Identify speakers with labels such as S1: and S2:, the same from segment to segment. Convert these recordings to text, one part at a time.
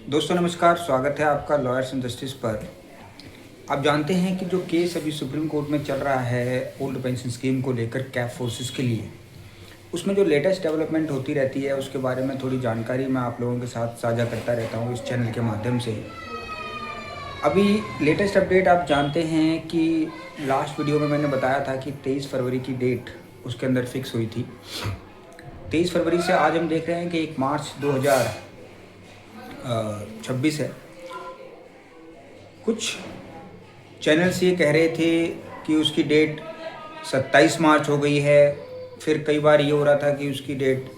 S1: दोस्तों नमस्कार, स्वागत है आपका लॉयर्स एंड जस्टिस पर। आप जानते हैं कि जो केस अभी सुप्रीम कोर्ट में चल रहा है ओल्ड पेंशन स्कीम को लेकर कैप फोर्सेस के लिए, उसमें जो लेटेस्ट डेवलपमेंट होती रहती है उसके बारे में थोड़ी जानकारी मैं आप लोगों के साथ साझा करता रहता हूँ इस चैनल के माध्यम से। अभी लेटेस्ट अपडेट आप जानते हैं कि लास्ट वीडियो में मैंने बताया था कि 23 फरवरी की डेट उसके अंदर फिक्स हुई थी। 23 फरवरी से आज हम देख रहे हैं कि 1 मार्च 2026 है। कुछ चैनल्स ये कह रहे थे कि उसकी डेट 27 मार्च हो गई है, फिर कई बार ये हो रहा था कि उसकी डेट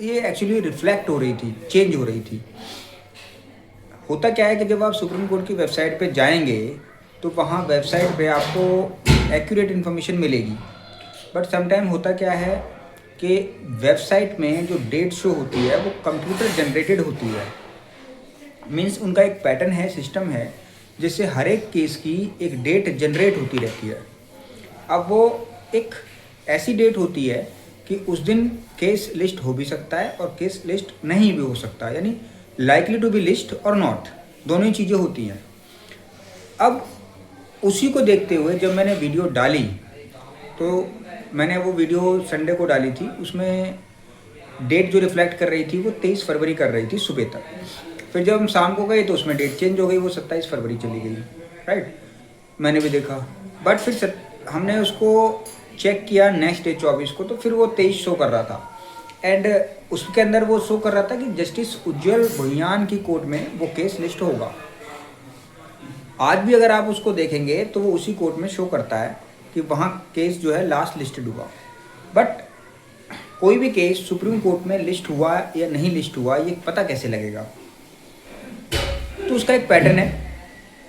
S1: ये एक्चुअली रिफ्लेक्ट हो रही थी, चेंज हो रही थी। होता क्या है कि जब आप सुप्रीम कोर्ट की वेबसाइट पे जाएंगे तो वहाँ वेबसाइट पे आपको एक्यूरेट इन्फॉर्मेशन मिलेगी, बट समटाइम होता क्या है कि वेबसाइट में जो डेट शो होती है वो कंप्यूटर जनरेटेड होती है। मीन्स उनका एक पैटर्न है, सिस्टम है, जिससे हर एक केस की एक डेट जनरेट होती रहती है। अब वो एक ऐसी डेट होती है कि उस दिन केस लिस्ट हो भी सकता है और केस लिस्ट नहीं भी हो सकता है, यानी लाइकली टू बी लिस्ट और नॉट, दोनों ही चीज़ें होती हैं। अब उसी को देखते हुए जब मैंने वीडियो डाली तो मैंने वो वीडियो संडे को डाली थी, उसमें डेट जो रिफ्लेक्ट कर रही थी वो 23 फरवरी कर रही थी सुबह तक। फिर जब हम शाम को गए तो उसमें डेट चेंज हो गई, वो 27 फरवरी चली गई। राइट, मैंने भी देखा, बट फिर हमने उसको चेक किया नेक्स्ट डे 24 को, तो फिर वो 23 शो कर रहा था। एंड उसके अंदर वो शो कर रहा था कि जस्टिस उज्ज्वल भुइयान की कोर्ट में वो केस लिस्ट होगा। आज भी अगर आप उसको देखेंगे तो वो उसी कोर्ट में शो करता है कि वहाँ केस जो है लास्ट लिस्टेड हुआ। बट कोई भी केस सुप्रीम कोर्ट में लिस्ट हुआ या नहीं लिस्ट हुआ ये पता कैसे लगेगा? तो उसका एक पैटर्न है,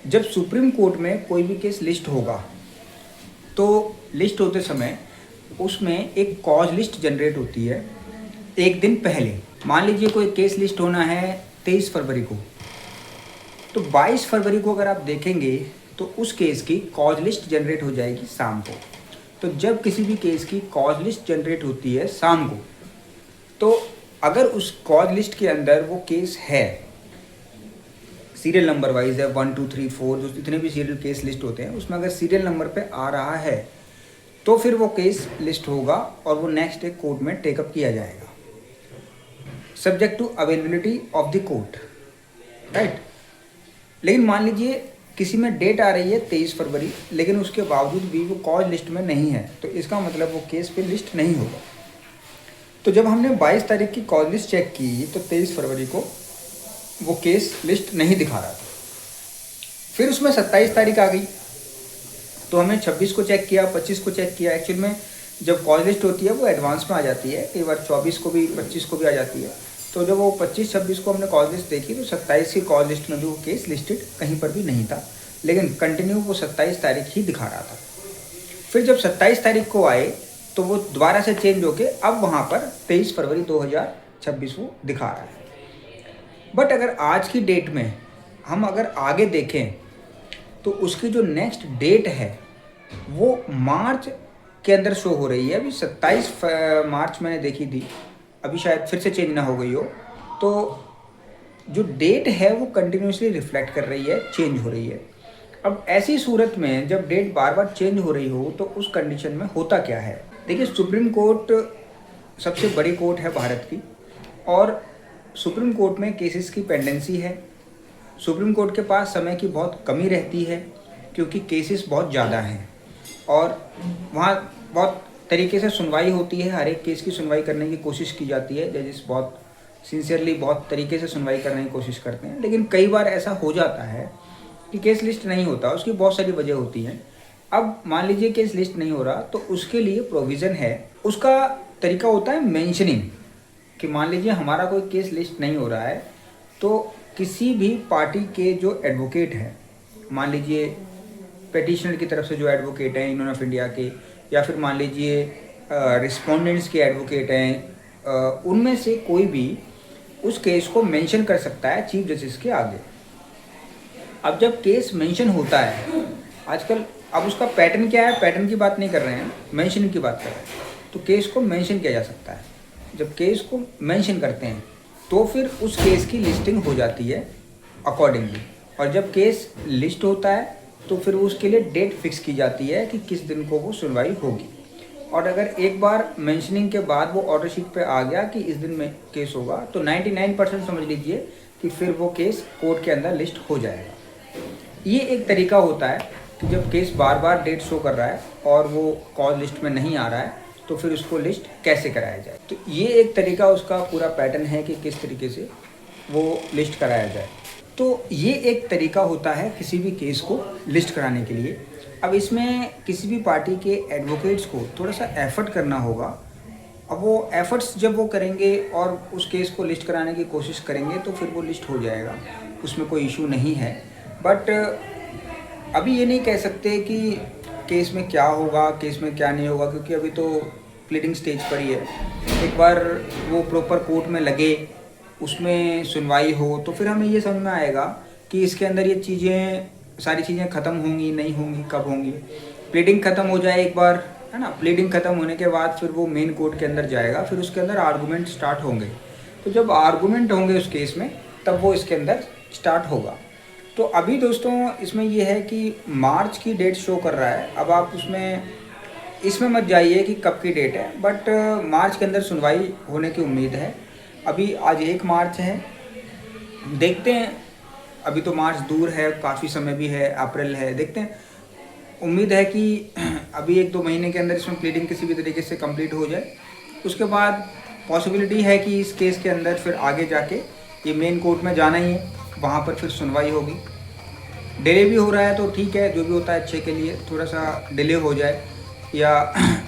S1: जब सुप्रीम कोर्ट में कोई भी केस लिस्ट होगा तो लिस्ट होते समय उसमें एक कॉज लिस्ट जनरेट होती है एक दिन पहले। मान लीजिए कोई केस लिस्ट होना है 23 फरवरी को, तो 22 फरवरी को अगर आप देखेंगे तो उस केस की कॉज लिस्ट जनरेट हो जाएगी शाम को। तो जब किसी भी केस की कॉज लिस्ट जनरेट होती है शाम को, तो अगर उस कॉज लिस्ट के अंदर वो केस है, सीरियल नंबर वाइज है 1 2 3 4, जो जितने भी सीरियल केस लिस्ट होते हैं उसमें अगर सीरियल नंबर पे आ रहा है तो फिर वो केस लिस्ट होगा और वो नेक्स्ट डे कोर्ट में टेकअप किया जाएगा, subject to availability of the court. Right, लेकिन मान लीजिए किसी में डेट आ रही है 23 फरवरी, लेकिन उसके बावजूद भी वो कॉज लिस्ट में नहीं है, तो इसका मतलब वो केस पे लिस्ट नहीं होगा। तो जब हमने 22 तारीख की कॉज लिस्ट चेक की तो 23 फरवरी को वो केस लिस्ट नहीं दिखा रहा था। फिर उसमें 27 तारीख आ गई तो हमने 26 को चेक किया, 25 को चेक किया। एक्चुअल में जब कॉज लिस्ट होती है वो एडवांस में आ जाती है, कई बार 24 को भी 25 को भी आ जाती है। तो जब वो 25-26 को हमने कॉज लिस्ट देखी तो 27 की कॉज लिस्ट में भी वो केस लिस्टेड कहीं पर भी नहीं था, लेकिन कंटिन्यू वो 27 तारीख ही दिखा रहा था। फिर जब 27 तारीख को आए तो वो दोबारा से चेंज होके अब वहाँ पर 23 फरवरी 2026 वो दिखा रहा है। बट अगर आज की डेट में हम अगर आगे देखें तो उसकी जो नेक्स्ट डेट है वो मार्च के अंदर शो हो रही है। अभी 27 मार्च मैंने देखी थी, अभी शायद फिर से चेंज ना हो गई हो। तो जो डेट है वो कंटिन्यूसली रिफ्लेक्ट कर रही है, चेंज हो रही है। अब ऐसी सूरत में जब डेट बार बार चेंज हो रही हो तो उस कंडीशन में होता क्या है? देखिए, सुप्रीम कोर्ट सबसे बड़ी कोर्ट है भारत की और सुप्रीम कोर्ट में केसेस की पेंडेंसी है। सुप्रीम कोर्ट के पास समय की बहुत कमी रहती है क्योंकि केसेस बहुत ज़्यादा हैं और वहाँ बहुत तरीके से सुनवाई होती है। हर एक केस की सुनवाई करने की कोशिश की जाती है, जजेस बहुत सिंसियरली बहुत तरीके से सुनवाई करने की कोशिश करते हैं। लेकिन कई बार ऐसा हो जाता है कि केस लिस्ट नहीं होता, उसकी बहुत सारी वजह होती हैं। अब मान लीजिए केस लिस्ट नहीं हो रहा तो उसके लिए प्रोविज़न है, उसका तरीका होता है मेंशनिंग, कि मान लीजिए हमारा कोई केस लिस्ट नहीं हो रहा है तो किसी भी पार्टी के जो एडवोकेट हैं, मान लीजिए पेटिशनर की तरफ से जो एडवोकेट हैं यूनियन ऑफ इंडिया के, या फिर मान लीजिए रिस्पोंडेंट्स के एडवोकेट हैं, उनमें से कोई भी उस केस को मेंशन कर सकता है चीफ जस्टिस के आगे। अब जब केस मेंशन होता है आजकल, अब उसका पैटर्न क्या है, पैटर्न की बात नहीं कर रहे हैं, मेंशनिंग की बात कर रहे हैं। तो केस को मेंशन किया जा सकता है। जब केस को मेंशन करते हैं तो फिर उस केस की लिस्टिंग हो जाती है अकॉर्डिंगली। और जब केस लिस्ट होता है तो फिर उसके लिए डेट फिक्स की जाती है कि किस दिन को वो सुनवाई होगी। और अगर एक बार मेंशनिंग के बाद वो ऑर्डर शीट पे आ गया कि इस दिन में केस होगा, तो 99% समझ लीजिए कि फिर वो केस कोर्ट के अंदर लिस्ट हो जाएगा। ये एक तरीका होता है कि जब केस बार बार डेट शो कर रहा है और वो कॉज लिस्ट में नहीं आ रहा है तो फिर उसको लिस्ट कैसे कराया जाए। तो ये एक तरीका, उसका पूरा पैटर्न है कि किस तरीके से वो लिस्ट कराया जाए। तो ये एक तरीका होता है किसी भी केस को लिस्ट कराने के लिए। अब इसमें किसी भी पार्टी के एडवोकेट्स को थोड़ा सा एफर्ट करना होगा। अब वो एफर्ट्स जब वो करेंगे और उस केस को लिस्ट कराने की कोशिश करेंगे तो फिर वो लिस्ट हो जाएगा, उसमें कोई इशू नहीं है। बट अभी ये नहीं कह सकते कि केस में क्या होगा, केस में क्या नहीं होगा, क्योंकि अभी तो प्लीडिंग स्टेज पर ही है। एक बार वो प्रॉपर कोर्ट में लगे, उसमें सुनवाई हो, तो फिर हमें ये समझ में आएगा कि इसके अंदर ये चीज़ें, सारी चीज़ें ख़त्म होंगी नहीं होंगी, कब होंगी। प्लीडिंग ख़त्म हो जाए एक बार, है ना, प्लीडिंग ख़त्म होने के बाद फिर वो मेन कोर्ट के अंदर जाएगा, फिर उसके अंदर आर्गूमेंट स्टार्ट होंगे। तो जब आर्गूमेंट होंगे उस केस में तब वो इसके अंदर स्टार्ट होगा। तो अभी दोस्तों इसमें ये है कि मार्च की डेट शो कर रहा है। अब आप इसमें मत जाइए कि कब की डेट है, बट मार्च के अंदर सुनवाई होने की उम्मीद है। अभी आज 1 मार्च है, देखते हैं। अभी तो मार्च दूर है, काफ़ी समय भी है, अप्रैल है, देखते हैं। उम्मीद है कि अभी 1-2 महीने के अंदर इसमें प्लीडिंग किसी भी तरीके से कंप्लीट हो जाए। उसके बाद पॉसिबिलिटी है कि इस केस के अंदर फिर आगे जाके ये मेन कोर्ट में जाना ही है, वहाँ पर फिर सुनवाई होगी। डिले भी हो रहा है तो ठीक है, जो भी होता है अच्छे के लिए, थोड़ा सा डिले हो जाए, या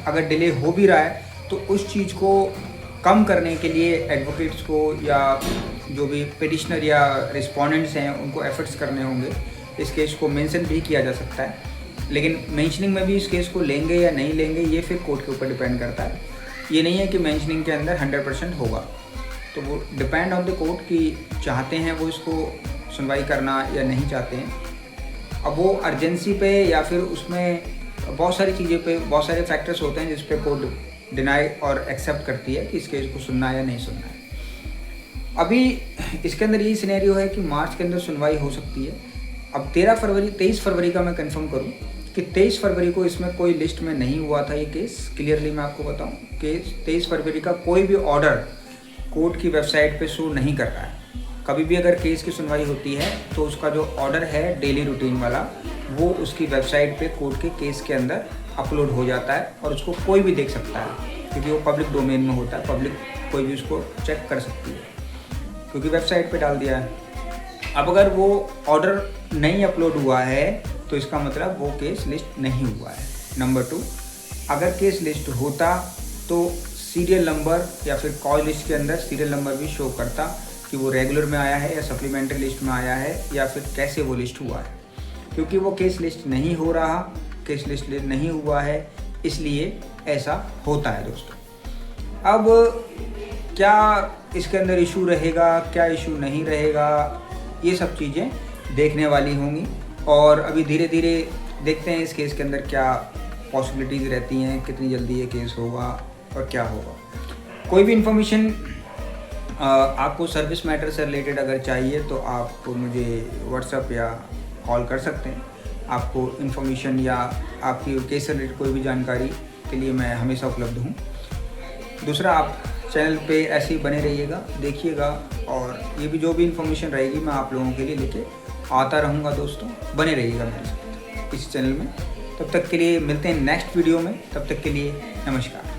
S1: अगर डिले हो भी रहा है तो उस चीज़ को कम करने के लिए एडवोकेट्स को या जो भी पिटिशनर या रिस्पोंडेंट्स हैं उनको एफर्ट्स करने होंगे। इस केस को मेंशन भी किया जा सकता है, लेकिन मेंशनिंग में भी इस केस को लेंगे या नहीं लेंगे ये फिर कोर्ट के ऊपर डिपेंड करता है। ये नहीं है कि मेंशनिंग के अंदर 100% होगा, तो वो डिपेंड ऑन द कोर्ट कि चाहते हैं वो इसको सुनवाई करना या नहीं चाहते हैं। अब वो अर्जेंसी पे या फिर उसमें बहुत सारी चीज़ें पे, बहुत सारे फैक्टर्स होते हैं जिस पे कोर्ट डिनाई और एक्सेप्ट करती है कि इस केस को सुनना है या नहीं सुनना है। अभी इसके अंदर यही सिनेरियो है कि मार्च के अंदर सुनवाई हो सकती है। अब 23 फरवरी का मैं कंफर्म करूं कि 23 फरवरी को इसमें कोई लिस्ट में नहीं हुआ था ये केस। क्लियरली मैं आपको बताऊं कि 23 फरवरी का कोई भी ऑर्डर कोर्ट की वेबसाइट पे शो नहीं कर रहा है। कभी भी अगर केस की सुनवाई होती है तो उसका जो ऑर्डर है डेली रूटीन वाला, वो उसकी वेबसाइट पे कोर्ट के केस के अंदर अपलोड हो जाता है और उसको कोई भी देख सकता है, क्योंकि वो पब्लिक डोमेन में होता है। पब्लिक कोई भी उसको चेक कर सकती है क्योंकि वेबसाइट पे डाल दिया है। अब अगर वो ऑर्डर नहीं अपलोड हुआ है तो इसका मतलब वो केस लिस्ट नहीं हुआ है। नंबर 2, अगर केस लिस्ट होता तो सीरियल नंबर या फिर कॉल लिस्ट के अंदर सीरियल नंबर भी शो करता कि वो रेगुलर में आया है या सप्लीमेंट्री लिस्ट में आया है या फिर कैसे वो लिस्ट हुआ है। क्योंकि वो केस लिस्ट नहीं हो रहा, केस लिस्ट नहीं हुआ है, इसलिए ऐसा होता है दोस्तों। अब क्या इसके अंदर इशू रहेगा, क्या इशू नहीं रहेगा, ये सब चीज़ें देखने वाली होंगी। और अभी धीरे धीरे देखते हैं इस केस के अंदर क्या पॉसिबिलिटीज़ रहती हैं, कितनी जल्दी ये केस होगा और क्या होगा। कोई भी इन्फॉर्मेशन आपको सर्विस मैटर से रिलेटेड अगर चाहिए तो आप मुझे व्हाट्सएप या कॉल कर सकते हैं। आपको इन्फॉर्मेशन या आपकी केस से रिलेटेड कोई भी जानकारी के लिए मैं हमेशा उपलब्ध हूँ। दूसरा, आप चैनल पे ऐसे ही बने रहिएगा, देखिएगा, और ये भी जो भी इन्फॉर्मेशन रहेगी मैं आप लोगों के लिए लेके आता रहूँगा दोस्तों। बने रहिएगा मेरे साथ इस चैनल में। तब तक के लिए मिलते हैं नेक्स्ट वीडियो में। तब तक के लिए नमस्कार।